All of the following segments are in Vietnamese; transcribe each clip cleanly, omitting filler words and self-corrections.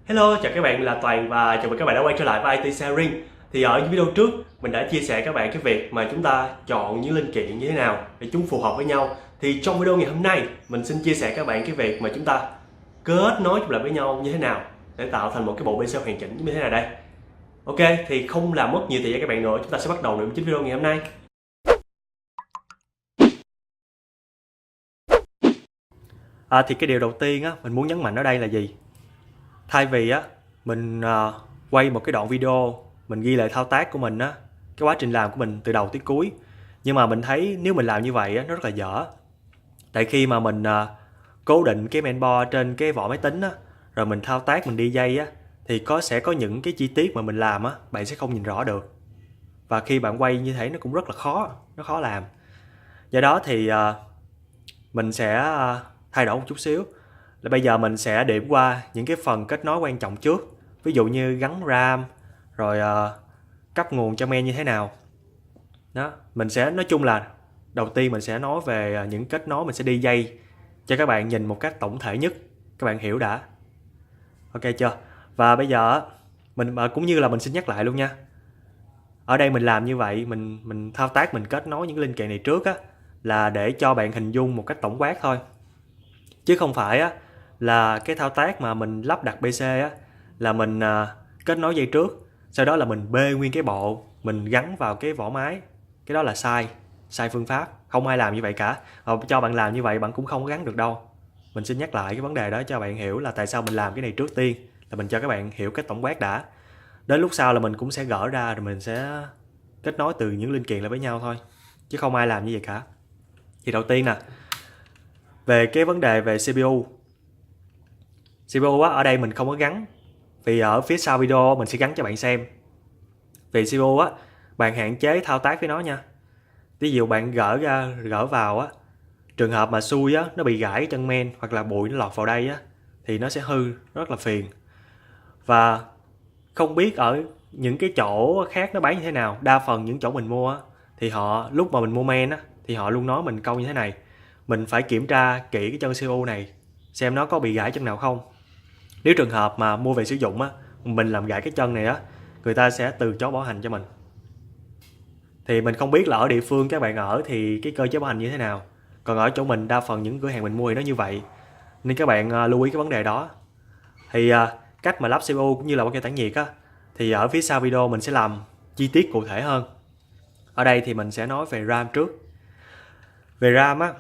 Hello, chào các bạn, mình là Toàn và chào mừng các bạn đã quay trở lại với IT Sharing. Thì ở những video trước, mình đã chia sẻ các bạn cái việc mà chúng ta chọn những linh kiện như thế nào để chúng phù hợp với nhau. Thì trong video ngày hôm nay, mình xin chia sẻ các bạn cái việc mà chúng ta kết nối chúng lại với nhau như thế nào để tạo thành một cái bộ PC hoàn chỉnh như thế nào đây. Ok, thì không làm mất nhiều thời gian các bạn nữa, chúng ta sẽ bắt đầu với chính video ngày hôm nay. Thì cái điều đầu tiên á, mình muốn nhấn mạnh ở đây là gì? Thay vì á mình quay một cái đoạn video mình ghi lại thao tác của mình á, cái quá trình làm của mình từ đầu tới cuối, nhưng mà mình thấy nếu mình làm như vậy á nó rất là dở. Tại khi mà mình cố định cái mainboard trên cái vỏ máy tính á, rồi mình thao tác mình đi dây á, thì sẽ có những cái chi tiết mà mình làm á bạn sẽ không nhìn rõ được, và khi bạn quay như thế nó cũng rất là khó làm. Do đó thì mình sẽ thay đổi một chút xíu, là bây giờ mình sẽ điểm qua những cái phần kết nối quan trọng trước, ví dụ như gắn RAM, rồi cấp nguồn cho main như thế nào đó. Mình sẽ nói chung là đầu tiên mình sẽ nói về những kết nối, mình sẽ đi dây cho các bạn nhìn một cách tổng thể nhất, các bạn hiểu đã. Ok chưa? Và bây giờ mình cũng như là mình xin nhắc lại luôn nha, ở đây mình làm như vậy, mình thao tác, mình kết nối những linh kiện này trước á, là để cho bạn hình dung một cách tổng quát thôi, chứ không phải á là cái thao tác mà mình lắp đặt PC á là mình kết nối dây trước, sau đó là mình bê nguyên cái bộ mình gắn vào cái vỏ máy. Cái đó là sai phương pháp, không ai làm như vậy cả. Cho bạn làm như vậy bạn cũng không có gắn được đâu. Mình xin nhắc lại cái vấn đề đó cho bạn hiểu là tại sao mình làm cái này trước tiên, là mình cho các bạn hiểu cái tổng quát đã. Đến lúc sau là mình cũng sẽ gỡ ra rồi mình sẽ kết nối từ những linh kiện lại với nhau thôi, chứ không ai làm như vậy cả. Thì đầu tiên nè, về cái vấn đề về CPU á, ở đây mình không có gắn, vì ở phía sau video mình sẽ gắn cho bạn xem. Vì CPU á, bạn hạn chế thao tác với nó nha. Ví dụ bạn gỡ vào á, trường hợp mà xui á, nó bị gãy cái chân main hoặc là bụi nó lọt vào đây á, thì nó sẽ hư, rất là phiền. Và không biết ở những cái chỗ khác nó bán như thế nào, đa phần những chỗ mình mua á, thì họ lúc mà mình mua main á, thì họ luôn nói mình câu như thế này: mình phải kiểm tra kỹ cái chân CPU này xem nó có bị gãy chân nào không. Nếu trường hợp mà mua về sử dụng á, mình làm gãy cái chân này á, người ta sẽ từ chối bảo hành cho mình. Thì mình không biết là ở địa phương các bạn ở thì cái cơ chế bảo hành như thế nào, còn ở chỗ mình đa phần những cửa hàng mình mua thì nó như vậy, nên các bạn lưu ý cái vấn đề đó. Thì cách mà lắp CPU cũng như là bảo kê tản nhiệt á, thì ở phía sau video mình sẽ làm chi tiết cụ thể hơn. Ở đây thì mình sẽ nói về RAM trước. Về RAM á,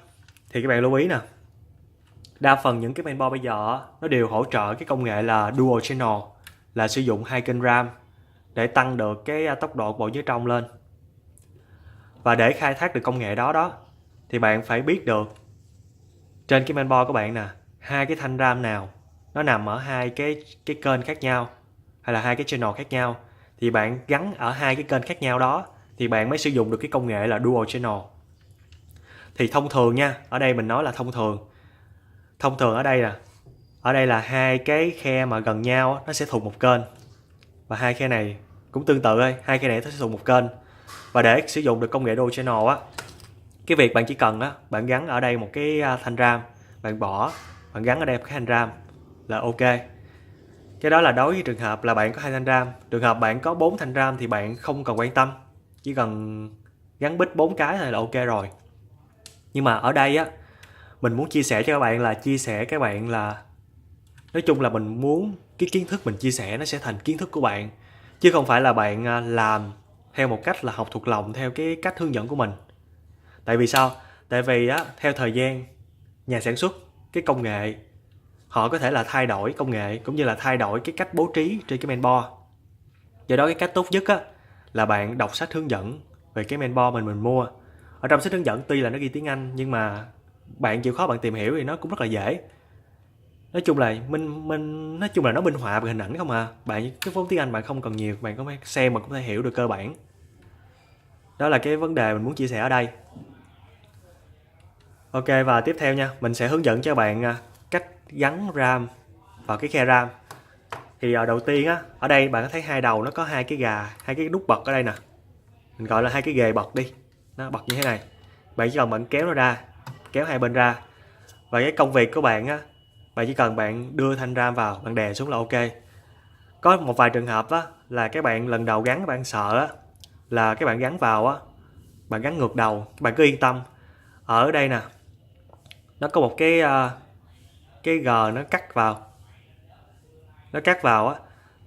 thì các bạn lưu ý nè, đa phần những cái mainboard bây giờ nó đều hỗ trợ cái công nghệ là Dual Channel, là sử dụng 2 kênh RAM để tăng được cái tốc độ của bộ nhớ trong lên. Và để khai thác được công nghệ đó thì bạn phải biết được trên cái mainboard của bạn nè, hai cái thanh RAM nào nó nằm ở hai cái kênh khác nhau, hay là hai cái channel khác nhau, thì bạn gắn ở hai cái kênh khác nhau đó thì bạn mới sử dụng được cái công nghệ là Dual Channel. Thì thông thường nha, ở đây mình nói là thông thường ở đây là hai cái khe mà gần nhau nó sẽ thuộc một kênh, và hai khe này cũng tương tự thôi, hai khe này nó sẽ thuộc một kênh. Và để sử dụng được công nghệ Dual Channel á, cái việc bạn chỉ cần á, bạn gắn ở đây một cái thanh RAM, bạn gắn ở đây một cái thanh RAM là ok. Cái đó là đối với trường hợp là bạn có hai thanh RAM. Trường hợp bạn có 4 thanh RAM thì bạn không cần quan tâm, chỉ cần gắn bit 4 cái thôi là ok rồi. Nhưng mà ở đây á, mình muốn chia sẻ cho các bạn là nói chung là mình muốn cái kiến thức mình chia sẻ nó sẽ thành kiến thức của bạn, chứ không phải là bạn làm theo một cách là học thuộc lòng theo cái cách hướng dẫn của mình. Tại vì sao? Tại vì á, theo thời gian, nhà sản xuất, cái công nghệ, họ có thể là thay đổi công nghệ cũng như là thay đổi cái cách bố trí trên cái mainboard. Do đó cái cách tốt nhất á, là bạn đọc sách hướng dẫn về cái mainboard mình mua. Ở trong sách hướng dẫn tuy là nó ghi tiếng Anh, nhưng mà bạn chịu khó bạn tìm hiểu thì nó cũng rất là dễ. Nói chung là nói chung là nó minh họa về hình ảnh không à. Bạn cái vốn tiếng Anh bạn không cần nhiều, bạn có thể xem mà cũng thể hiểu được cơ bản. Đó là cái vấn đề mình muốn chia sẻ ở đây. Ok, và tiếp theo nha, mình sẽ hướng dẫn cho bạn cách gắn RAM vào cái khe RAM. Thì đầu tiên á, ở đây bạn có thấy hai đầu nó có hai cái nút bật ở đây nè. Mình gọi là hai cái ghề bật đi. Nó bật như thế này. Bạn chỉ cần bạn kéo nó ra, kéo hai bên ra. Và cái công việc của bạn á, bạn chỉ cần bạn đưa thanh RAM vào, bạn đè xuống là ok. Có một vài trường hợp á, là các bạn lần đầu gắn các bạn sợ á, là các bạn gắn vào á, bạn gắn ngược đầu. Các bạn cứ yên tâm. Ở đây nè, nó có một cái G nó cắt vào. Nó cắt vào á,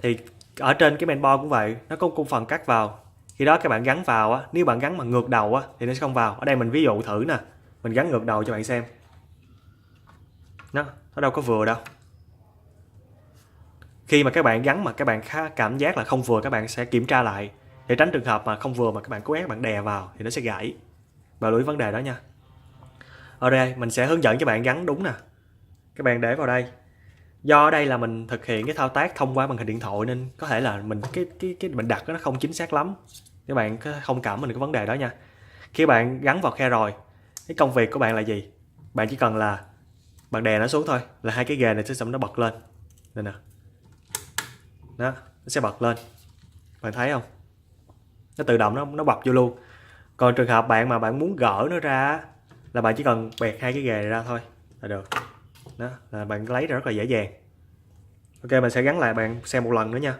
thì ở trên cái main board cũng vậy, nó có một phần cắt vào. Khi đó các bạn gắn vào á, nếu bạn gắn mà ngược đầu á thì nó sẽ không vào. Ở đây mình ví dụ thử nè, mình gắn ngược đầu cho bạn xem. Nó đâu có vừa đâu. Khi mà các bạn gắn mà các bạn cảm giác là không vừa, các bạn sẽ kiểm tra lại để tránh trường hợp mà không vừa mà các bạn cố ép bạn đè vào thì nó sẽ gãy. Và lưu ý vấn đề đó nha. Ở đây mình sẽ hướng dẫn cho bạn gắn đúng nè. Các bạn để vào đây. Do ở đây là mình thực hiện cái thao tác thông qua màn hình điện thoại nên có thể là mình cái mình đặt nó không chính xác lắm. Các bạn không cảm mình cái vấn đề đó nha. Khi bạn gắn vào khe rồi, cái công việc của bạn là gì? Bạn chỉ cần là bạn đè nó xuống thôi, là hai cái ghề này sẽ nó bật lên. Đây nè. Đó, nó sẽ bật lên. Bạn thấy không? Nó tự động nó bật vô luôn. Còn trường hợp bạn mà bạn muốn gỡ nó ra là bạn chỉ cần bẹt hai cái ghề này ra thôi là được. Đó, là bạn lấy ra rất là dễ dàng. Ok, mình sẽ gắn lại bạn xem một lần nữa nha.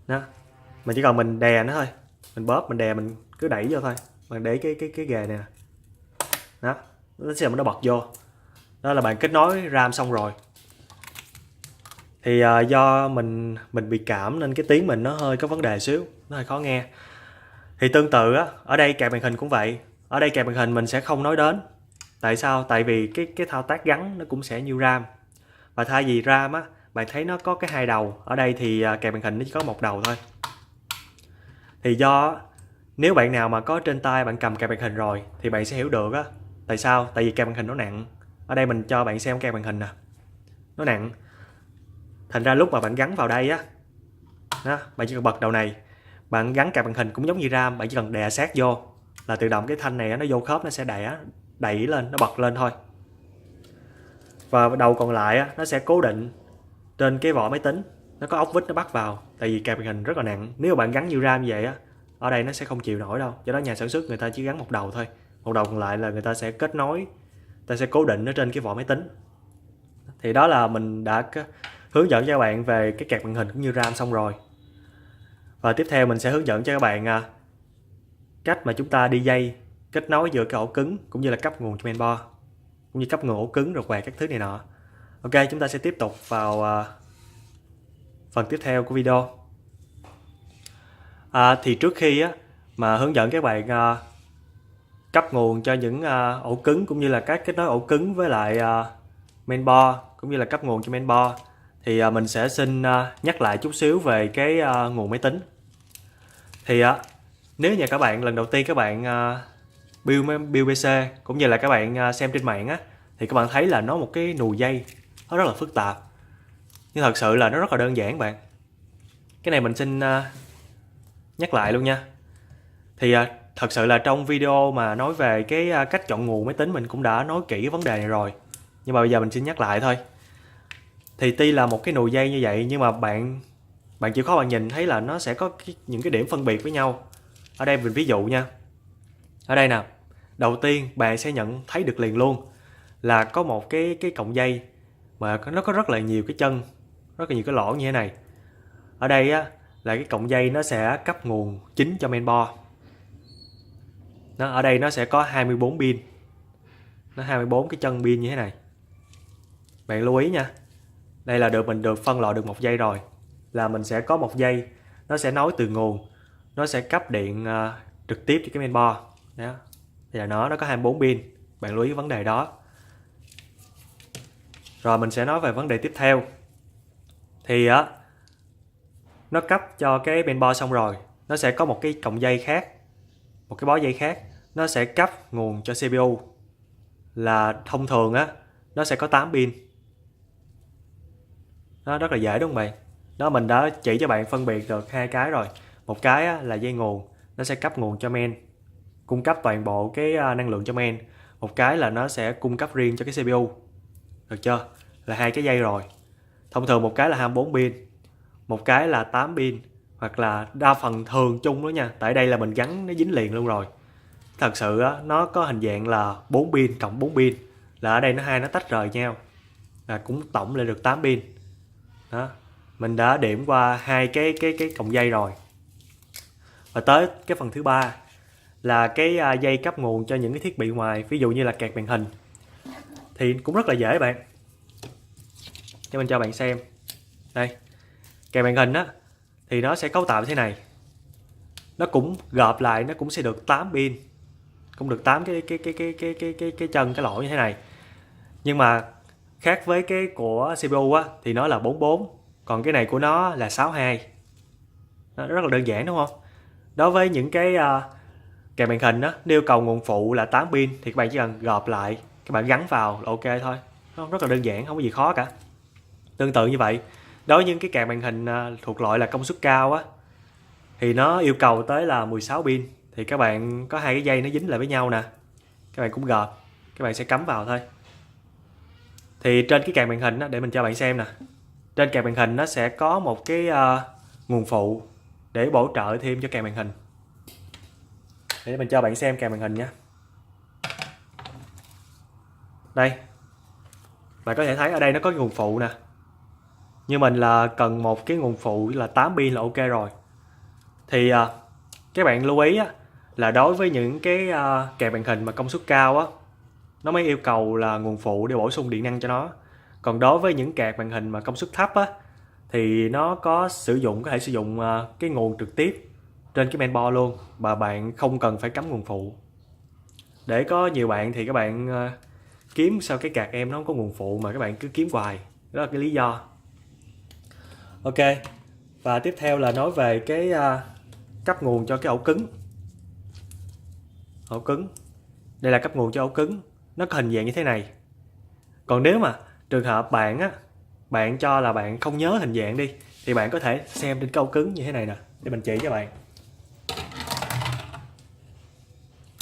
Đó, mình chỉ cần mình đè nó thôi, mình bóp, mình đè, mình cứ đẩy vô thôi. Bạn để cái ghề này nè. Đó, nó sẽ nó bật vô. Đó là bạn kết nối RAM xong rồi. Thì do mình bị cảm nên cái tiếng mình nó hơi có vấn đề xíu, nó hơi khó nghe. Thì tương tự á, ở đây kẹp màn hình cũng vậy. Ở đây kẹp màn hình mình sẽ không nói đến. Tại sao? Tại vì cái thao tác gắn nó cũng sẽ như RAM. Và thay vì RAM á, bạn thấy nó có cái hai đầu. Ở đây thì kẹp màn hình nó chỉ có một đầu thôi. Thì do nếu bạn nào mà có trên tay bạn cầm kẹp màn hình rồi thì bạn sẽ hiểu được á. Tại sao? Tại vì kẹp màn hình nó nặng. Ở đây mình cho bạn xem kẹp màn hình nè. Nó nặng. Thành ra lúc mà bạn gắn vào đây á, đó, bạn chỉ cần bật đầu này. Bạn gắn kẹp màn hình cũng giống như RAM, bạn chỉ cần đè sát vô là tự động cái thanh này nó vô khớp, nó sẽ đẩy lên, nó bật lên thôi. Và đầu còn lại á, nó sẽ cố định trên cái vỏ máy tính, nó có ốc vít nó bắt vào. Tại vì kẹp màn hình rất là nặng, nếu mà bạn gắn như RAM như vậy á, ở đây nó sẽ không chịu nổi đâu. Do đó nhà sản xuất người ta chỉ gắn một đầu thôi, một đầu còn lại là người ta sẽ kết nối, người ta sẽ cố định nó trên cái vỏ máy tính. Thì đó là mình đã hướng dẫn cho các bạn về cái kẹp màn hình cũng như RAM xong rồi. Và tiếp theo mình sẽ hướng dẫn cho các bạn cách mà chúng ta đi dây kết nối giữa cái ổ cứng cũng như là cấp nguồn cho mainboard, cũng như cấp nguồn ổ cứng rồi quẹt các thứ này nọ. Ok, chúng ta sẽ tiếp tục vào phần tiếp theo của video. Thì trước khi mà hướng dẫn các bạn cấp nguồn cho những ổ cứng cũng như là các kết nối ổ cứng với lại mainboard cũng như là cấp nguồn cho mainboard, thì mình sẽ xin nhắc lại chút xíu về cái nguồn máy tính. Thì nếu như các bạn lần đầu tiên các bạn build PC cũng như là các bạn xem trên mạng á, thì các bạn thấy là nó một cái nùi dây nó rất là phức tạp, nhưng thật sự là nó rất là đơn giản bạn. Cái này mình xin nhắc lại luôn nha. Thì thật sự là trong video mà nói về cái cách chọn nguồn máy tính mình cũng đã nói kỹ cái vấn đề này rồi, nhưng mà bây giờ mình xin nhắc lại thôi. Thì tuy là một cái nùi dây như vậy nhưng mà bạn chịu khó bạn nhìn thấy là nó sẽ có những cái điểm phân biệt với nhau. Ở đây mình ví dụ nha. Ở đây nè, đầu tiên bạn sẽ nhận thấy được liền luôn là có một cái cọng dây mà nó có rất là nhiều cái chân, rất là nhiều cái lỗ như thế này. Ở đây á là cái cọng dây nó sẽ cấp nguồn chính cho mainboard. Ở đây nó sẽ có 24 pin. Nó 24 cái chân pin như thế này. Bạn lưu ý nha. Đây là mình được phân loại được một dây rồi. Là mình sẽ có một dây nó sẽ nối từ nguồn, nó sẽ cấp điện trực tiếp cho cái mainboard. Đó. Thì là nó có 24 pin. Bạn lưu ý vấn đề đó. Rồi mình sẽ nói về vấn đề tiếp theo. Thì nó cấp cho cái mainboard xong rồi, nó sẽ có một cái cọng dây khác, một cái bó dây khác, nó sẽ cấp nguồn cho CPU. Là thông thường á, nó sẽ có 8 pin. Nó rất là dễ đúng không bạn? Đó, mình đã chỉ cho bạn phân biệt được hai cái rồi. Một cái là dây nguồn, nó sẽ cấp nguồn cho main, cung cấp toàn bộ cái năng lượng cho main. Một cái là nó sẽ cung cấp riêng cho cái CPU. Được chưa? Là hai cái dây rồi. Thông thường một cái là 24 pin, một cái là 8 pin, hoặc là đa phần thường chung đó nha. Tại đây là mình gắn nó dính liền luôn rồi. Thật sự nó có hình dạng là 4 pin cộng 4 pin. Là ở đây nó tách rời nhau. là cũng tổng lên được 8 pin. Đó, mình đã điểm qua hai cái cọng dây rồi. Và tới cái phần thứ ba là cái dây cấp nguồn cho những cái thiết bị ngoài, ví dụ như là card màn hình. Thì cũng rất là dễ bạn. Cho mình cho bạn xem. Đây, card màn hình á thì nó sẽ cấu tạo như thế này. Nó cũng gộp lại, nó cũng sẽ được 8 pin. Cũng được 8 cái chân, cái lỗ như thế này. Nhưng mà khác với cái của CPU á thì nó là 44, còn cái này của nó là 62. Nó rất là đơn giản đúng không? Đối với những cái kèm màn hình á, nếu yêu cầu nguồn phụ là 8 pin thì các bạn chỉ cần gộp lại, các bạn gắn vào là ok thôi. Nó rất là đơn giản, không có gì khó cả. Tương tự như vậy, đối với những cái kèm màn hình thuộc loại là công suất cao á thì nó yêu cầu tới là 16 pin, thì các bạn có hai cái dây nó dính lại với nhau nè, các bạn cũng gộp, các bạn sẽ cắm vào thôi. Thì trên cái kèm màn hình á, để mình cho bạn xem nè, trên kèm màn hình nó sẽ có một cái nguồn phụ để bổ trợ thêm cho kèm màn hình. Để mình cho bạn xem kèm màn hình nha. Đây, bạn có thể thấy ở đây nó có nguồn phụ nè. Như mình là cần một cái nguồn phụ là 8 pin là ok rồi. Thì các bạn lưu ý á, là đối với những cái kèm màn hình mà công suất cao á, nó mới yêu cầu là nguồn phụ để bổ sung điện năng cho nó. Còn đối với những card màn hình mà công suất thấp á, thì nó có thể sử dụng cái nguồn trực tiếp trên cái mainboard luôn, và bạn không cần phải cắm nguồn phụ. Để có nhiều bạn thì các bạn kiếm sao cái card em nó không có nguồn phụ mà các bạn cứ kiếm hoài, đó là cái lý do. Ok, và tiếp theo là nói về cái cấp nguồn cho cái ổ cứng. Ổ cứng, đây là cấp nguồn cho ổ cứng, nó có hình dạng như thế này. Còn nếu mà trường hợp bạn á, bạn cho là bạn không nhớ hình dạng đi, thì bạn có thể xem trên cái ổ cứng như thế này nè, để mình chỉ cho bạn.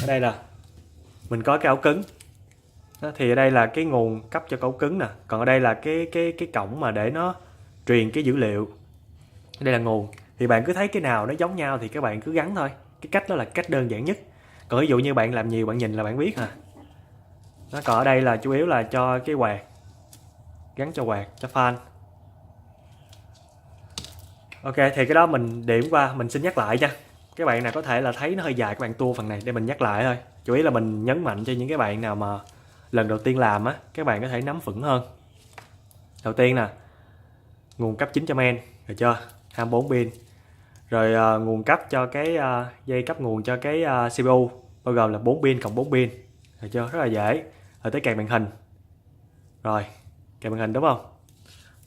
Ở đây là mình có cái ổ cứng đó, thì ở đây là cái nguồn cấp cho cái ổ cứng nè, còn ở đây là cái cổng mà để nó truyền cái dữ liệu. Đây là nguồn, thì bạn cứ thấy cái nào nó giống nhau thì các bạn cứ gắn thôi. Cái cách đó là cách đơn giản nhất. Còn ví dụ như bạn làm nhiều, bạn nhìn là bạn biết à. Nó còn ở đây là chủ yếu là cho cái quạt, gắn cho quạt, cho fan. Ok, thì cái đó mình điểm qua, mình xin nhắc lại nha. Các bạn nào có thể là thấy nó hơi dài, các bạn tua phần này để mình nhắc lại thôi. Chủ yếu là mình nhấn mạnh cho những cái bạn nào mà lần đầu tiên làm á, các bạn có thể nắm vững hơn. Đầu tiên nè, nguồn cấp chính cho main, được chưa? 24 pin. Rồi nguồn cấp cho cái dây cấp nguồn cho cái CPU bao gồm là 4 pin cộng 4 pin. Được chưa? Rất là dễ. Rồi tới kèm màn hình. Rồi, kèm màn hình đúng không?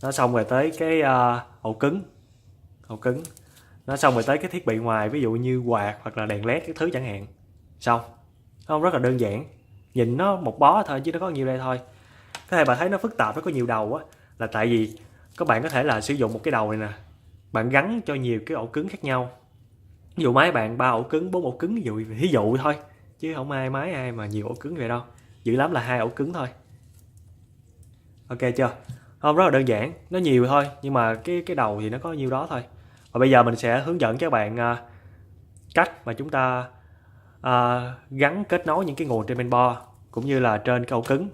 Nó xong rồi tới cái ổ cứng. Ổ cứng. Nó xong rồi tới cái thiết bị ngoài, ví dụ như quạt hoặc là đèn led cái thứ chẳng hạn. Xong. Không, rất là đơn giản. Nhìn nó một bó thôi chứ nó có nhiêu đây thôi. Có thể bạn thấy nó phức tạp, nó có nhiều đầu á, là tại vì các bạn có thể là sử dụng một cái đầu này nè, bạn gắn cho nhiều cái ổ cứng khác nhau. Ví dụ máy bạn 3 ổ cứng, 4 ổ cứng, ví dụ thôi, chứ không máy ai mà nhiều ổ cứng vậy đâu. Dữ lắm là 2 ổ cứng thôi. Ok chưa? Không, rất là đơn giản, nó nhiều thôi nhưng mà cái đầu thì nó có nhiêu đó thôi. Và bây giờ mình sẽ hướng dẫn cho các bạn cách mà chúng ta gắn kết nối những cái nguồn trên mainboard cũng như là trên cái ổ cứng.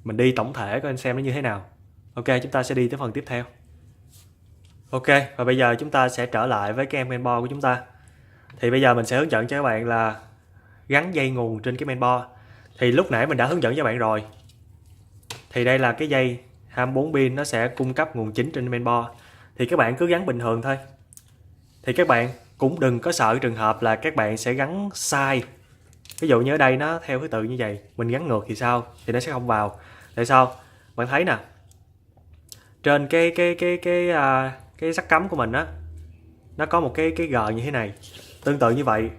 Mình đi tổng thể coi anh xem nó như thế nào. Ok, chúng ta sẽ đi tới phần tiếp theo. Ok, và bây giờ chúng ta sẽ trở lại với cái mainboard của chúng ta. Thì bây giờ mình sẽ hướng dẫn cho các bạn là gắn dây nguồn trên cái mainboard. Thì lúc nãy mình đã hướng dẫn cho bạn rồi. Thì đây là cái dây 24 pin, nó sẽ cung cấp nguồn chính trên mainboard. Thì các bạn cứ gắn bình thường thôi. Thì các bạn cũng đừng có sợ trường hợp là các bạn sẽ gắn sai. Ví dụ như ở đây nó theo thứ tự như vậy, mình gắn ngược thì sao? Thì nó sẽ không vào. Tại sao? Bạn thấy nè. Trên cái sắt cắm của mình á, nó có một cái G như thế này. Tương tự như vậy,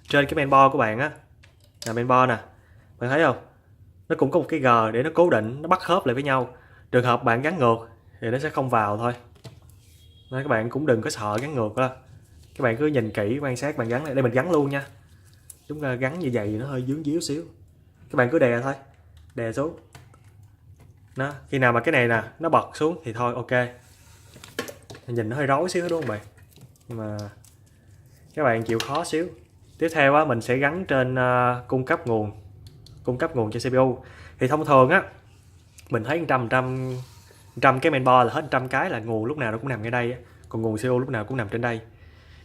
trên cái mainboard của bạn á, là mainboard nè, bạn thấy không? Nó cũng có một cái G để nó cố định, nó bắt khớp lại với nhau. Trường hợp bạn gắn ngược thì nó sẽ không vào thôi. Nên các bạn cũng đừng có sợ gắn ngược đó. Các bạn cứ nhìn kỹ, quan sát, bạn gắn lại. Đây mình gắn luôn nha. Chúng ta gắn như vậy nó hơi dướng díu xíu. Các bạn cứ đè thôi, đè xuống. Đó, khi nào mà cái này nè nó bật xuống thì thôi ok. Nhìn nó hơi rối xíu đúng không bạn? Nhưng mà các bạn chịu khó xíu. Tiếp theo á, mình sẽ gắn trên cung cấp nguồn cho CPU. Thì thông thường á, mình thấy 100% 100 cái mainboard là hết 100 cái, là nguồn lúc nào nó cũng nằm ở đây, còn nguồn CPU lúc nào cũng nằm trên đây.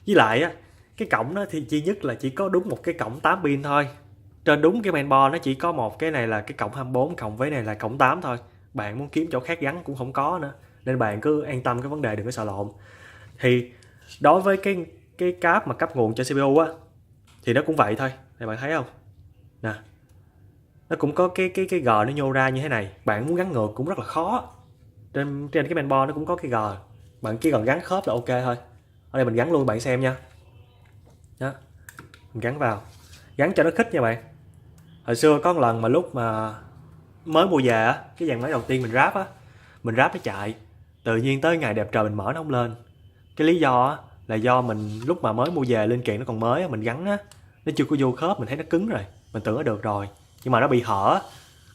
Với lại á, cái cổng nó thì duy nhất là chỉ có đúng một cái cổng 8 pin thôi. Trên đúng cái mainboard nó chỉ có một cái này là cái cổng 24 cộng với này là cổng 8 thôi. Bạn muốn kiếm chỗ khác gắn cũng không có nữa. Nên bạn cứ an tâm cái vấn đề, đừng có sợ lộn. Thì đối với cái cáp mà cấp nguồn cho CPU á thì nó cũng vậy thôi. Này bạn thấy không? Nè. Nó cũng có cái G nó nhô ra như thế này. Bạn muốn gắn ngược cũng rất là khó. Trên cái mainboard nó cũng có cái G. Bạn chỉ cần gắn khớp là ok thôi. Ở đây mình gắn luôn bạn xem nha. Đó. Mình gắn vào. Gắn cho nó khít nha bạn. Hồi xưa có một lần mà lúc mà mới mua về á, cái dàn máy đầu tiên mình ráp á, mình ráp nó chạy, tự nhiên tới ngày đẹp trời mình mở nó không lên. Cái lý do á là do mình lúc mà mới mua về linh kiện nó còn mới á, mình gắn á, nó chưa có vô khớp, mình thấy nó cứng rồi, mình tưởng nó được rồi, nhưng mà nó bị hở.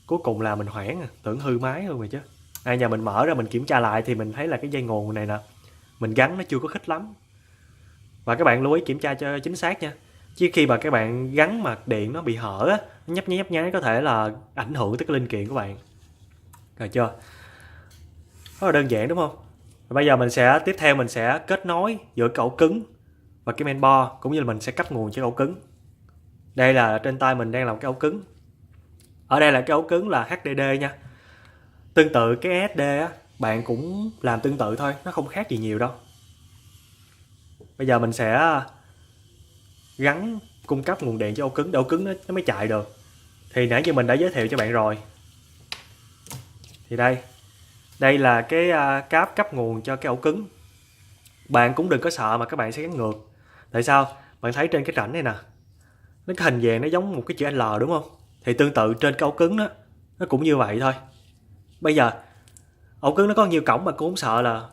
Cuối cùng là mình hoảng, tưởng hư máy luôn rồi chứ. Nhà mình mở ra mình kiểm tra lại thì mình thấy là cái dây nguồn này nè, mình gắn nó chưa có khít lắm. Và các bạn lưu ý kiểm tra cho chính xác nha. Chứ khi mà các bạn gắn mà điện nó bị hở á, nó nhấp nháy có thể là ảnh hưởng tới cái linh kiện của bạn. Rồi chưa? Rất là đơn giản đúng không? Và bây giờ tiếp theo mình sẽ kết nối giữa cái ổ cứng và cái mainboard, cũng như là mình sẽ cấp nguồn cho ổ cứng. Đây là trên tay mình đang làm cái ổ cứng. Ở đây là cái ổ cứng là HDD nha. Tương tự cái SSD á, bạn cũng làm tương tự thôi, nó không khác gì nhiều đâu. Bây giờ mình sẽ gắn cung cấp nguồn điện cho ổ cứng để ổ cứng nó mới chạy được. Thì nãy giờ mình đã giới thiệu cho bạn rồi. Thì đây là cái cáp cấp nguồn cho cái ổ cứng. Bạn cũng đừng có sợ mà các bạn sẽ gắn ngược. Tại sao? Bạn thấy trên cái rãnh này nè, nó cái hình vàng nó giống một cái chữ L đúng không? Thì tương tự trên cái ổ cứng đó, nó cũng như vậy thôi. Bây giờ ổ cứng nó có nhiều cổng, bạn cũng không sợ là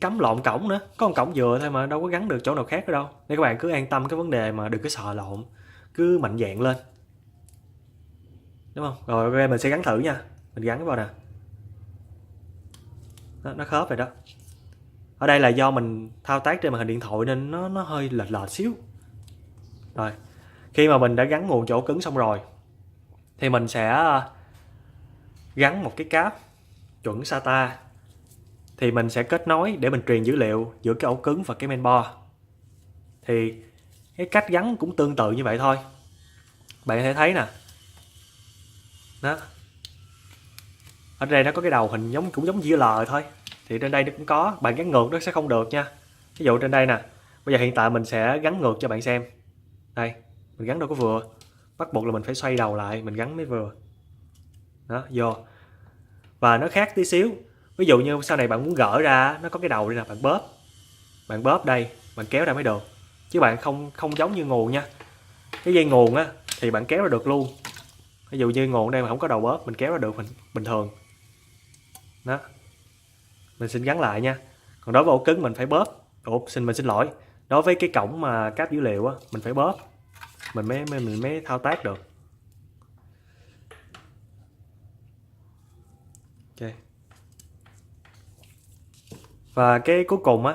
cắm lộn cổng nữa. Có một cổng vừa thôi mà đâu có gắn được chỗ nào khác nữa đâu. Nên các bạn cứ an tâm cái vấn đề mà đừng có sợ lộn, cứ mạnh dạn lên, đúng không? Rồi ok, mình sẽ gắn thử nha. Mình gắn vào nè, nó khớp rồi đó. Ở đây là do mình thao tác trên màn hình điện thoại nên nó hơi lệch lệch xíu. Rồi khi mà mình đã gắn nguồn cho ổ cứng xong rồi thì mình sẽ gắn một cái cáp chuẩn SATA. Thì mình sẽ kết nối để mình truyền dữ liệu giữa cái ổ cứng và cái mainboard. Thì cái cách gắn cũng tương tự như vậy thôi. Bạn có thể thấy nè, đó, ở đây nó có cái đầu hình cũng giống chữ L thôi. Thì trên đây nó cũng có. Bạn gắn ngược nó sẽ không được nha. Ví dụ trên đây nè, bây giờ hiện tại mình sẽ gắn ngược cho bạn xem. Đây, mình gắn đâu có vừa, bắt buộc là mình phải xoay đầu lại mình gắn mới vừa. Đó, vô. Và nó khác tí xíu. Ví dụ như sau này bạn muốn gỡ ra, nó có cái đầu đây nè, bạn bóp đây, bạn kéo ra mới được. Chứ bạn không giống như nguồn nha. Cái dây nguồn á thì bạn kéo ra được luôn. Ví dụ như nguồn đây mà không có đầu bóp, mình kéo ra được bình thường. Đó, mình xin gắn lại nha. Còn đối với ổ cứng mình phải bóp. Mình xin lỗi. Đối với cái cổng mà cáp dữ liệu á, mình phải bóp, mình mới thao tác được. Ok. Và cái cuối cùng á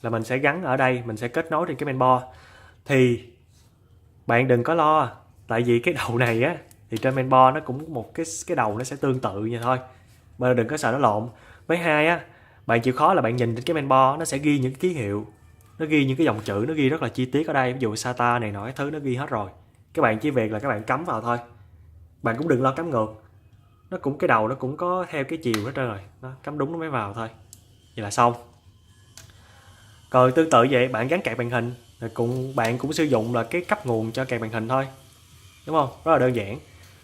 là mình sẽ gắn ở đây, mình sẽ kết nối trên cái mainboard. Thì bạn đừng có lo, tại vì cái đầu này á thì trên mainboard nó cũng một cái đầu nó sẽ tương tự vậy thôi. Bạn đừng có sợ nó lộn. Với hai á, bạn chịu khó là bạn nhìn trên cái mainboard nó sẽ ghi những cái ký hiệu, nó ghi những cái dòng chữ, nó ghi rất là chi tiết ở đây. Ví dụ SATA này nọ cái thứ nó ghi hết rồi. Các bạn chỉ việc là các bạn cắm vào thôi. Bạn cũng đừng lo cắm ngược. Nó cũng cái đầu nó cũng có theo cái chiều hết trơn rồi. Nó cắm đúng nó mới vào thôi. Vậy là xong. Còn tương tự vậy, bạn gắn card màn hình, bạn cũng sử dụng là cái cấp nguồn cho card màn hình thôi. Đúng không? Rất là đơn giản.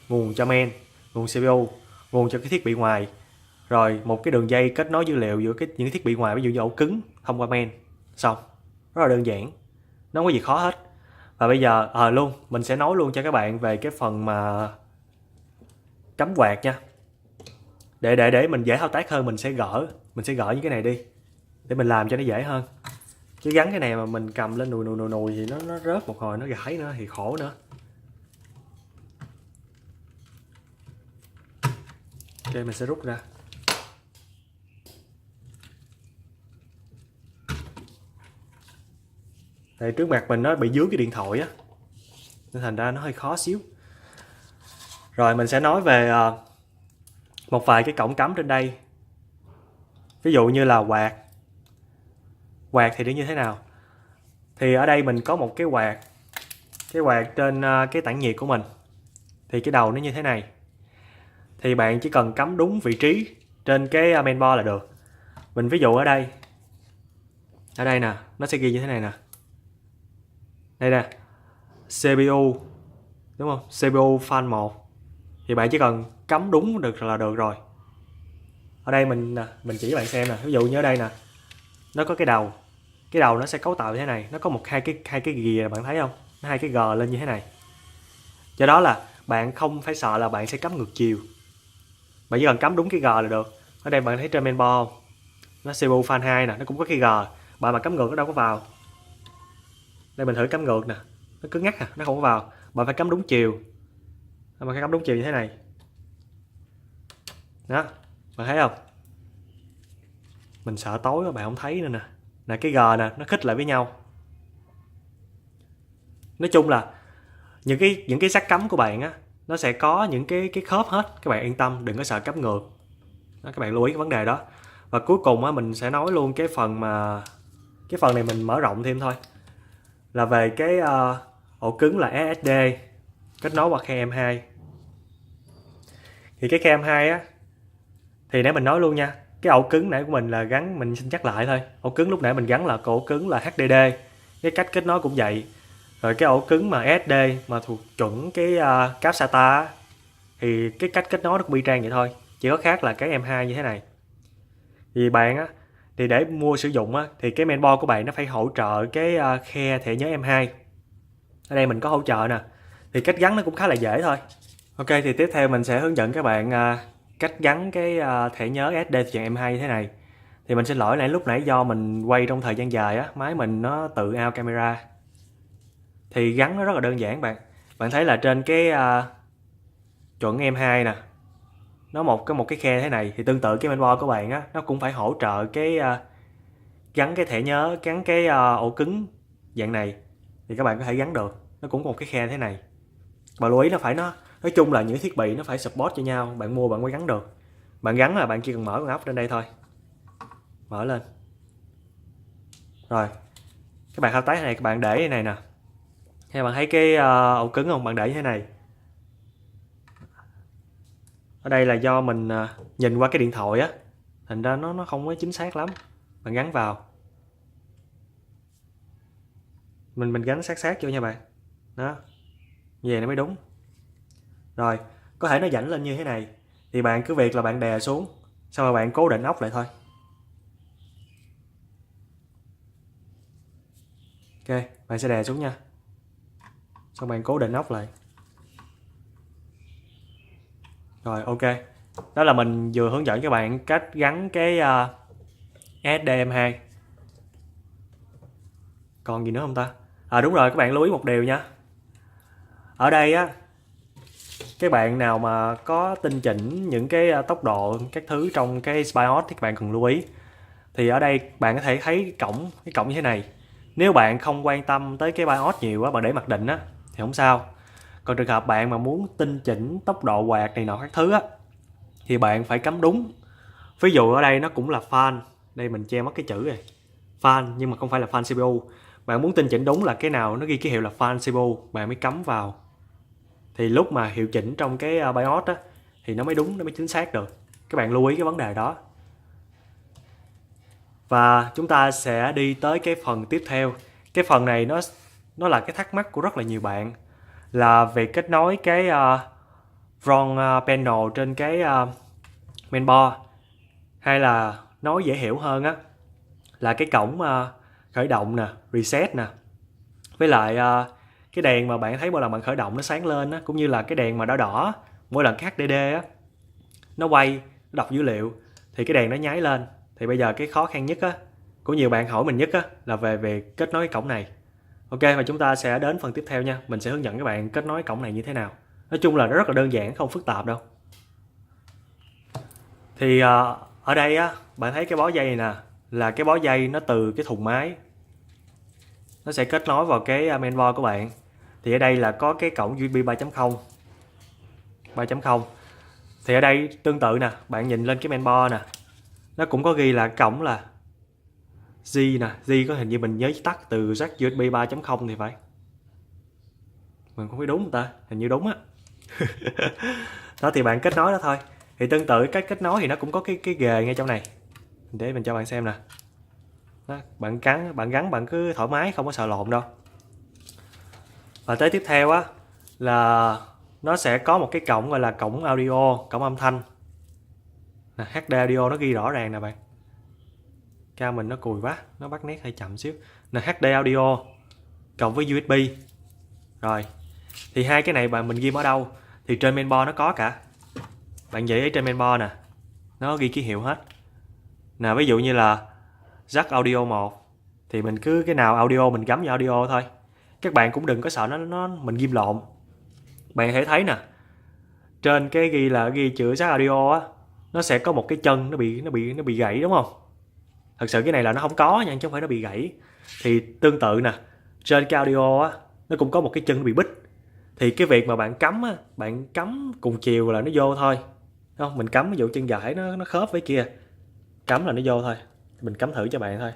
Nguồn cho main, nguồn CPU, nguồn cho cái thiết bị ngoài. Rồi một cái đường dây kết nối dữ liệu giữa những cái thiết bị ngoài, ví dụ như ổ cứng thông qua main. Xong. Rất là đơn giản. Nó không có gì khó hết. Và bây giờ luôn, mình sẽ nói luôn cho các bạn về cái phần mà cắm quạt nha. Để mình dễ thao tác hơn, mình sẽ gỡ những cái này đi để mình làm cho nó dễ hơn. Chứ gắn cái này mà mình cầm lên nùi thì nó rớt một hồi nó gãy nữa thì khổ nữa. Ok, mình sẽ rút ra. Đây, trước mặt mình nó bị dướng cái điện thoại á, nên thành ra nó hơi khó xíu. Rồi mình sẽ nói về một vài cái cổng cắm trên đây. Ví dụ như là quạt thì nó như thế nào? Thì ở đây mình có một cái quạt trên cái tản nhiệt của mình. Thì cái đầu nó như thế này. Thì bạn chỉ cần cắm đúng vị trí trên cái mainboard là được. Mình ví dụ ở đây nè, nó sẽ ghi như thế này nè. Đây nè, CPU, đúng không? CPU fan 1. Thì bạn chỉ cần cắm đúng được là được rồi. Ở đây mình chỉ cho bạn xem nè, ví dụ như ở đây nè, nó có cái đầu nó sẽ cấu tạo như thế này, nó có hai cái ghìa, bạn thấy không? Nó hai cái G lên như thế này. Do đó là bạn không phải sợ là bạn sẽ cắm ngược chiều, bạn chỉ cần cắm đúng cái G là được. Ở đây bạn thấy trên mainboard không? Nó CPU fan 2 nè, nó cũng có cái G, bạn mà cắm ngược nó đâu có vào. Đây mình thử cắm ngược nè, nó cứng ngắc à, nó không có vào. Bạn phải cắm đúng chiều, bạn phải cắm đúng chiều như thế này đó, bạn thấy không? Mình sợ tối các bạn không thấy nữa nè. Nè cái G nè, nó khít lại với nhau. Nói chung là những cái xác cắm của bạn á, nó sẽ có những cái khớp hết, các bạn yên tâm, đừng có sợ cắm ngược đó, các bạn lưu ý cái vấn đề đó. Và cuối cùng á, mình sẽ nói luôn cái phần này mình mở rộng thêm thôi, là về cái ổ cứng là SSD kết nối qua khe M2. Thì cái khe M2 á, thì nãy mình nói luôn nha, cái ổ cứng nãy của mình là gắn, mình xin nhắc lại thôi, ổ cứng lúc nãy mình gắn là ổ cứng là HDD, cái cách kết nối cũng vậy. Rồi cái ổ cứng mà SSD mà thuộc chuẩn cái cáp SATA á, thì cái cách kết nối nó cũng y chang vậy thôi, chỉ có khác là cái M2 như thế này. Thì bạn á, thì để mua sử dụng á, thì cái mainboard của bạn nó phải hỗ trợ cái khe thẻ nhớ M2. Ở đây mình có hỗ trợ nè, thì cách gắn nó cũng khá là dễ thôi. Ok, thì tiếp theo mình sẽ hướng dẫn các bạn cách gắn cái thẻ nhớ SSD dạng M2 như thế này. Thì mình xin lỗi lúc nãy do mình quay trong thời gian dài á, máy mình nó tự out camera. Thì gắn nó rất là đơn giản bạn. Bạn thấy là trên cái chuẩn M2 nè, nó một cái khe thế này, thì tương tự cái mainboard của bạn á, nó cũng phải hỗ trợ cái gắn cái thẻ nhớ, gắn cái ổ cứng dạng này thì các bạn có thể gắn được. Nó cũng có một cái khe thế này. Bạn lưu ý nó nói chung là những thiết bị nó phải support cho nhau, bạn mua bạn mới gắn được. Bạn gắn là bạn chỉ cần mở con ốc trên đây thôi, mở lên rồi các bạn thao tác này, các bạn để cái này nè, hay bạn thấy cái ổ cứng không, bạn để như thế này. Ở đây là do mình nhìn qua cái điện thoại á, thành ra nó không có chính xác lắm. Bạn gắn vào, mình gắn sát vô nha bạn đó, như vậy nó mới đúng. Rồi có thể nó dãnh lên như thế này, thì bạn cứ việc là bạn đè xuống, xong rồi bạn cố định ốc lại thôi. Ok, bạn sẽ đè xuống nha, xong bạn cố định ốc lại. Rồi ok, đó là mình vừa hướng dẫn cho bạn cách gắn cái SDM2. Còn gì nữa không ta? À đúng rồi, các bạn lưu ý một điều nha. Ở đây á, các bạn nào mà có tinh chỉnh những cái tốc độ các thứ trong cái BIOS thì các bạn cần lưu ý. Thì ở đây bạn có thể thấy cái cổng như thế này. Nếu bạn không quan tâm tới cái BIOS nhiều á, bạn để mặc định á thì không sao. Còn trường hợp bạn mà muốn tinh chỉnh tốc độ quạt này nọ các thứ á, thì bạn phải cắm đúng. Ví dụ ở đây nó cũng là fan, đây mình che mất cái chữ này, fan nhưng mà không phải là fan CPU. Bạn muốn tinh chỉnh đúng là cái nào nó ghi ký hiệu là fan CPU, bạn mới cắm vào. Thì lúc mà hiệu chỉnh trong cái BIOS á, thì nó mới đúng, nó mới chính xác được. Các bạn lưu ý cái vấn đề đó. Và chúng ta sẽ đi tới cái phần tiếp theo. Cái phần này nó là cái thắc mắc của rất là nhiều bạn, là việc kết nối cái front panel trên cái mainboard, hay là nói dễ hiểu hơn á, là cái cổng khởi động nè, reset nè, với lại cái đèn mà bạn thấy mỗi lần bạn khởi động nó sáng lên á, cũng như là cái đèn mà đỏ đỏ mỗi lần cái HDD á nó quay, nó đọc dữ liệu thì cái đèn nó nháy lên. Thì bây giờ cái khó khăn nhất á, của nhiều bạn hỏi mình nhất á, là về việc kết nối cái cổng này. Ok, và chúng ta sẽ đến phần tiếp theo nha. Mình sẽ hướng dẫn các bạn kết nối cổng này như thế nào. Nói chung là nó rất là đơn giản, không phức tạp đâu. Thì ở đây á, bạn thấy cái bó dây này nè, là cái bó dây nó từ cái thùng máy, nó sẽ kết nối vào cái mainboard của bạn. Thì ở đây là có cái cổng USB 3.0. Thì ở đây tương tự nè, bạn nhìn lên cái mainboard nè, nó cũng có ghi là cổng là G nè. G có hình như mình nhớ tắt từ jack USB 3.0 thì phải. Mình không biết đúng không ta? Hình như đúng á. Đó thì bạn kết nối đó thôi. Thì tương tự cách kết nối thì nó cũng có cái ghề ngay trong này. Để mình cho bạn xem nè. Đó, bạn gắn bạn cứ thoải mái, không có sợ lộn đâu. Và tới tiếp theo á là nó sẽ có một cái cổng gọi là cổng audio, cổng âm thanh. Nè, HD audio nó ghi rõ ràng nè bạn. Cao mình nó cùi quá, nó bắt nét hơi chậm xíu. Nè, HD audio cộng với USB. Rồi. Thì hai cái này mình ghim ở đâu? Thì trên mainboard nó có cả. Bạn để ý trên mainboard nè, nó ghi ký hiệu hết. Nè, ví dụ như là jack audio 1 thì mình cứ cái nào audio mình gắm vào audio thôi. Các bạn cũng đừng có sợ mình ghim lộn. Bạn hãy thấy nè, trên cái ghi chữ jack audio á, nó sẽ có một cái chân nó bị gãy đúng không? Thật sự cái này là nó không có nha, chứ không phải nó bị gãy. Thì tương tự nè, trên cái audio á, nó cũng có một cái chân nó bị bít. Thì cái việc mà bạn cắm á, bạn cắm cùng chiều là nó vô thôi. Không, mình cắm ví dụ chân gãy nó khớp với kia, cắm là nó vô thôi. Mình cắm thử cho bạn thôi,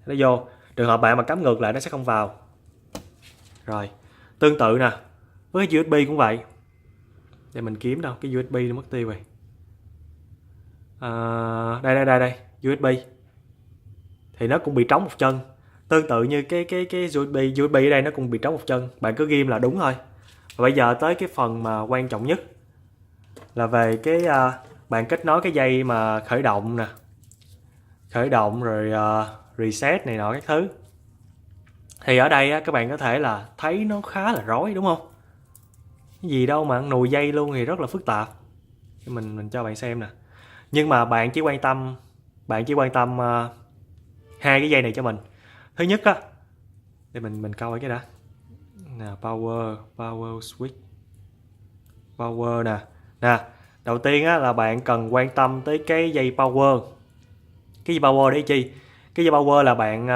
nó vô. Trường hợp bạn mà cắm ngược lại nó sẽ không vào. Rồi, tương tự nè, với cái USB cũng vậy. Để mình kiếm đâu, cái USB nó mất tiêu rồi. Đây, USB. Thì nó cũng bị trống một chân. Tương tự như cái USB ở đây nó cũng bị trống một chân. Bạn cứ ghim là đúng thôi. Và bây giờ tới cái phần mà quan trọng nhất là về cái bạn kết nối cái dây mà khởi động nè. Khởi động rồi reset này nọ các thứ. Thì ở đây á, các bạn có thể là thấy nó khá là rối đúng không? Cái gì đâu mà nùi dây luôn thì rất là phức tạp. Mình cho bạn xem nè. Nhưng mà bạn chỉ quan tâm hai cái dây này cho mình. Thứ nhất á, để mình coi cái đã. Nè, power switch. Power nè. Nè, đầu tiên á là bạn cần quan tâm tới cái dây power. Cái dây power để chi? Cái dây power là bạn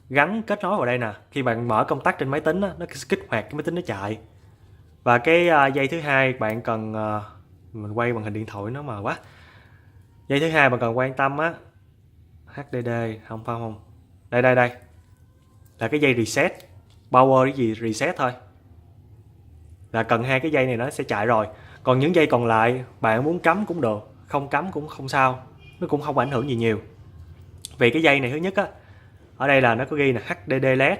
gắn kết nối vào đây nè. Khi bạn mở công tắc trên máy tính á, nó kích hoạt cái máy tính nó chạy. Và cái dây thứ hai bạn cần mình quay màn hình điện thoại nó mờ quá. Dây thứ hai bạn cần quan tâm á, HDD không. Đây. Là cái dây reset. Power cái gì reset thôi. Là cần hai cái dây này nó sẽ chạy rồi. Còn những dây còn lại bạn muốn cắm cũng được, không cắm cũng không sao. Nó cũng không ảnh hưởng gì nhiều. Vì cái dây này thứ nhất á, ở đây là nó có ghi là HDD LED,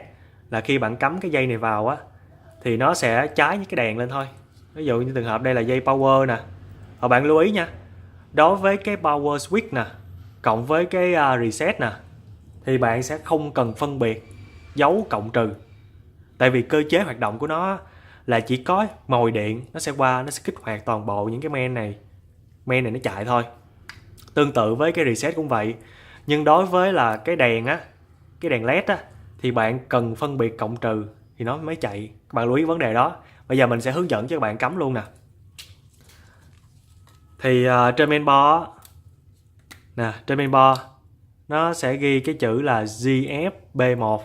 là khi bạn cắm cái dây này vào á thì nó sẽ cháy những cái đèn lên thôi. Ví dụ như trường hợp đây là dây power nè. Và bạn lưu ý nha, đối với cái power switch nè cộng với cái reset nè thì bạn sẽ không cần phân biệt dấu cộng trừ. Tại vì cơ chế hoạt động của nó là chỉ có mồi điện nó sẽ kích hoạt toàn bộ những cái main này nó chạy thôi. Tương tự với cái reset cũng vậy. Nhưng đối với là cái đèn á, cái đèn led á thì bạn cần phân biệt cộng trừ thì nó mới chạy. Các bạn lưu ý vấn đề đó. Bây giờ mình sẽ hướng dẫn cho các bạn cắm luôn nè. Thì trên mainboard nè, trên mainboard nó sẽ ghi cái chữ là GFB1.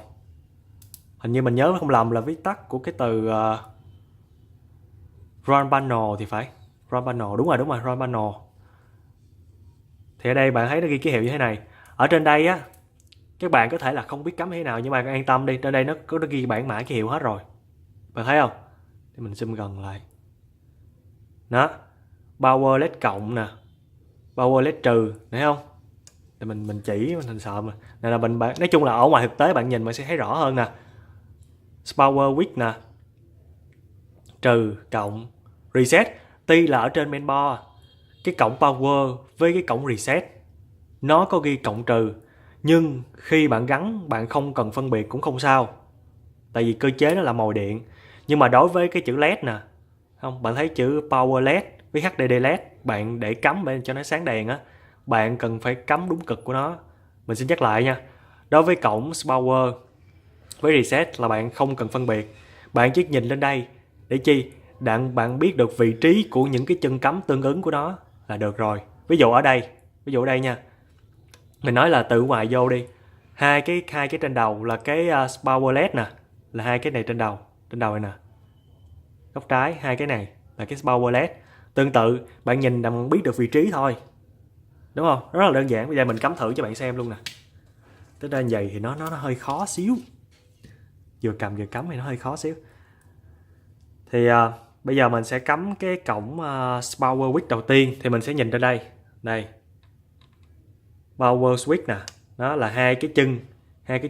Hình như mình nhớ không lầm là viết tắt của cái từ run panel thì phải. Run panel, đúng rồi, run panel. Thì ở đây bạn thấy nó ghi ký hiệu như thế này. Ở trên đây á, các bạn có thể là không biết cắm thế nào nhưng mà an tâm đi, trên đây nó ghi bản mã ký hiệu hết rồi. Bạn thấy không? Để mình zoom gần lại. Đó. Power LED cộng nè. Power LED trừ, thấy không? Để mình chỉ mình sợ mà. Này là nói chung là ở ngoài thực tế bạn nhìn bạn sẽ thấy rõ hơn nè. Power width nè. Trừ, cộng, reset. Tuy là ở trên mainboard cái cổng power với cái cổng reset nó có ghi cộng trừ, nhưng khi bạn gắn bạn không cần phân biệt cũng không sao. Tại vì cơ chế nó là mồi điện. Nhưng mà đối với cái chữ LED nè, không, bạn thấy chữ power LED với HDD LED, bạn để cắm để cho nó sáng đèn á, bạn cần phải cắm đúng cực của nó. Mình xin nhắc lại nha. Đối với cổng power với reset là bạn không cần phân biệt. Bạn chỉ nhìn lên đây để chi? Bạn biết được vị trí của những cái chân cắm tương ứng của nó là được rồi. Ví dụ ở đây nha. Mình nói là từ ngoài vô đi. Hai cái trên đầu là cái power LED nè, là hai cái này trên đầu này nè. Góc trái hai cái này là cái power LED. Tương tự bạn nhìn là biết được vị trí thôi. đúng không? Rất là đơn giản. Bây giờ mình cắm thử cho bạn xem luôn nè. Tới đây vậy thì nó hơi khó xíu, vừa cầm vừa cắm thì nó hơi khó xíu. Thì bây giờ mình sẽ cắm cái cổng power switch đầu tiên. Thì mình sẽ nhìn ra đây, power switch nè, đó là hai cái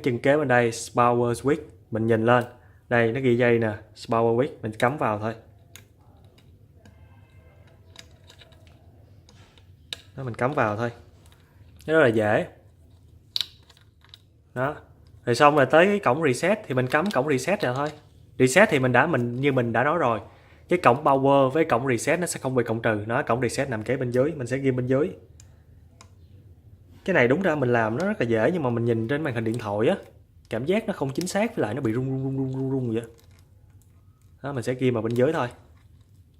chân kế bên đây, power switch. Mình nhìn lên đây, nó ghi dây nè, power switch, mình cắm vào thôi. Đó, mình cắm vào thôi, nó rất là dễ. Đó, rồi xong rồi tới cái cổng reset thì mình cắm cổng reset ra thôi. Reset thì như mình đã nói rồi, cái cổng power với cổng reset nó sẽ không bị cộng trừ. Nó cổng reset nằm kế bên dưới, mình sẽ ghi bên dưới. Cái này đúng ra mình làm nó rất là dễ, nhưng mà mình nhìn trên màn hình điện thoại á, cảm giác nó không chính xác, với lại nó bị rung vậy. Đó, mình sẽ ghi vào bên dưới thôi.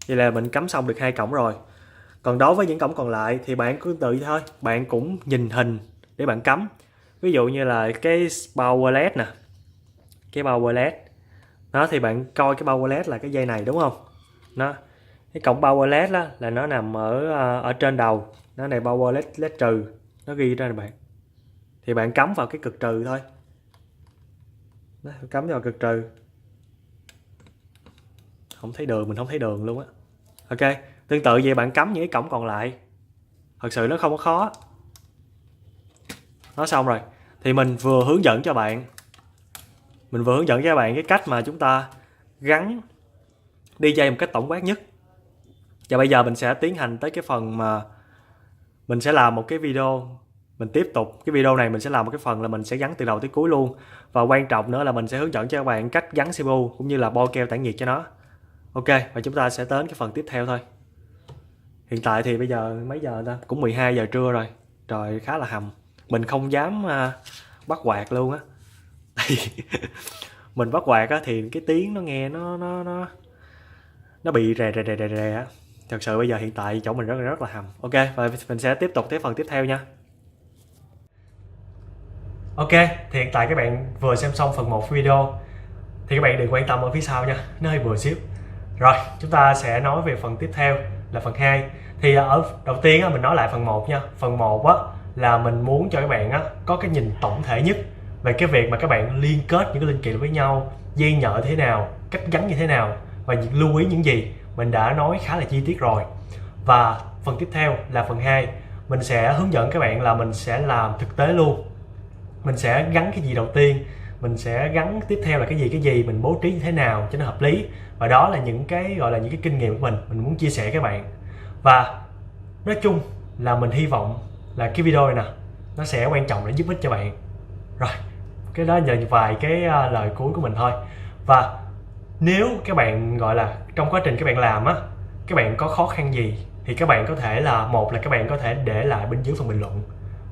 Vậy là mình cắm xong được hai cổng rồi. Còn đối với những cổng còn lại thì bạn cứ tự thôi, bạn cũng nhìn hình để bạn cắm. Ví dụ như là cái power led nè, cái power led đó, thì bạn coi cái power led là cái dây này đúng không? Nó cái cổng power led đó là nó nằm ở trên đầu. Nó này power led trừ, nó ghi ra nè bạn. Thì bạn cắm vào cái cực trừ thôi. Đó, cắm vào cực trừ. Không thấy đường, mình không thấy đường luôn á. Ok, tương tự vậy bạn cắm những cái cổng còn lại. Thật sự nó không có khó. Nó xong rồi thì mình vừa hướng dẫn cho bạn cái cách mà chúng ta gắn đi dây một cách tổng quát nhất. Và bây giờ mình sẽ tiến hành tới cái phần mà mình sẽ làm một cái video. Mình tiếp tục cái video này, mình sẽ làm một cái phần là mình sẽ gắn từ đầu tới cuối luôn. Và quan trọng nữa là mình sẽ hướng dẫn cho các bạn cách gắn CPU cũng như là bo keo tản nhiệt cho nó. Ok, và chúng ta sẽ đến cái phần tiếp theo thôi. Hiện tại thì bây giờ mấy giờ ta? Cũng 12 giờ trưa rồi. Trời khá là hầm. Mình không dám bắt quạt luôn á. Mình bắt quạt á thì cái tiếng nó nghe nó bị rè á. Thật sự bây giờ hiện tại chỗ mình rất là hầm. Ok, và mình sẽ tiếp tục tới phần tiếp theo nha. Ok, thì hiện tại các bạn vừa xem xong phần 1 video. Thì các bạn đừng quan tâm ở phía sau nha, nó hơi bừa xíu. Rồi, chúng ta sẽ nói về phần tiếp theo là phần 2. Thì ở đầu tiên á, mình nói lại phần 1 nha. Phần 1 á, là mình muốn cho các bạn á, có cái nhìn tổng thể nhất về cái việc mà các bạn liên kết những cái linh kiện với nhau, dây nhợ thế nào, cách gắn như thế nào và lưu ý những gì. Mình đã nói khá là chi tiết rồi. Và phần tiếp theo là phần 2. Mình sẽ hướng dẫn các bạn là mình sẽ làm thực tế luôn. Mình sẽ gắn cái gì đầu tiên, mình sẽ gắn tiếp theo là cái gì, mình bố trí như thế nào cho nó hợp lý. Và đó là những cái gọi là những cái kinh nghiệm của mình muốn chia sẻ với các bạn. Và nói chung là mình hy vọng là cái video này nè, nó sẽ quan trọng để giúp ích cho bạn. Rồi, cái đó là vài cái lời cuối của mình thôi. Và nếu các bạn gọi là trong quá trình các bạn làm á, các bạn có khó khăn gì thì các bạn có thể là, một là các bạn có thể để lại bên dưới phần bình luận.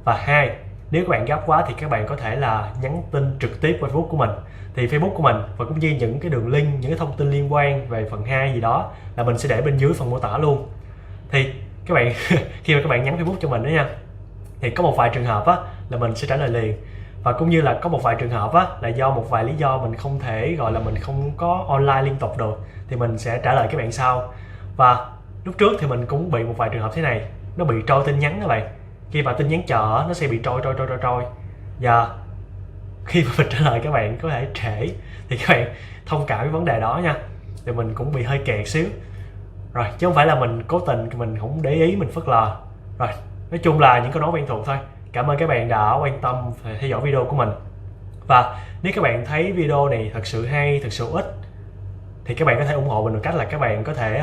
Và hai, nếu các bạn gấp quá thì các bạn có thể là nhắn tin trực tiếp qua Facebook của mình. Thì Facebook của mình và cũng như những cái đường link, những cái thông tin liên quan về phần 2 gì đó là mình sẽ để bên dưới phần mô tả luôn. Thì các bạn khi mà các bạn nhắn Facebook cho mình đó nha, thì có một vài trường hợp á là mình sẽ trả lời liền. Và cũng như là có một vài trường hợp á là do một vài lý do mình không thể gọi là mình không có online liên tục được, thì mình sẽ trả lời các bạn sau. Và lúc trước thì mình cũng bị một vài trường hợp thế này, nó bị trôi tin nhắn các bạn. Khi mà tin nhắn chờ nó sẽ bị trôi. Và khi mà mình trả lời các bạn có thể trễ thì các bạn thông cảm với vấn đề đó nha. Thì mình cũng bị hơi kẹt xíu. Rồi, chứ không phải là mình cố tình, mình không để ý, mình phớt lờ. Rồi, nói chung là những câu nói quen thuộc thôi. Cảm ơn các bạn đã quan tâm và theo dõi video của mình. Và nếu các bạn thấy video này thật sự hay, thật sự hữu ích, thì các bạn có thể ủng hộ mình bằng cách là các bạn có thể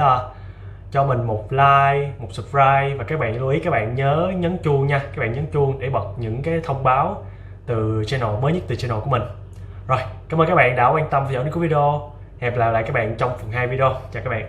cho mình một like, một subscribe. Và các bạn lưu ý các bạn nhớ nhấn chuông nha. Các bạn nhấn chuông để bật những cái thông báo từ channel mới nhất từ channel của mình. Rồi, cảm ơn các bạn đã quan tâm theo dõi đến cuối video. Hẹn gặp lại các bạn trong phần 2 video. Chào các bạn.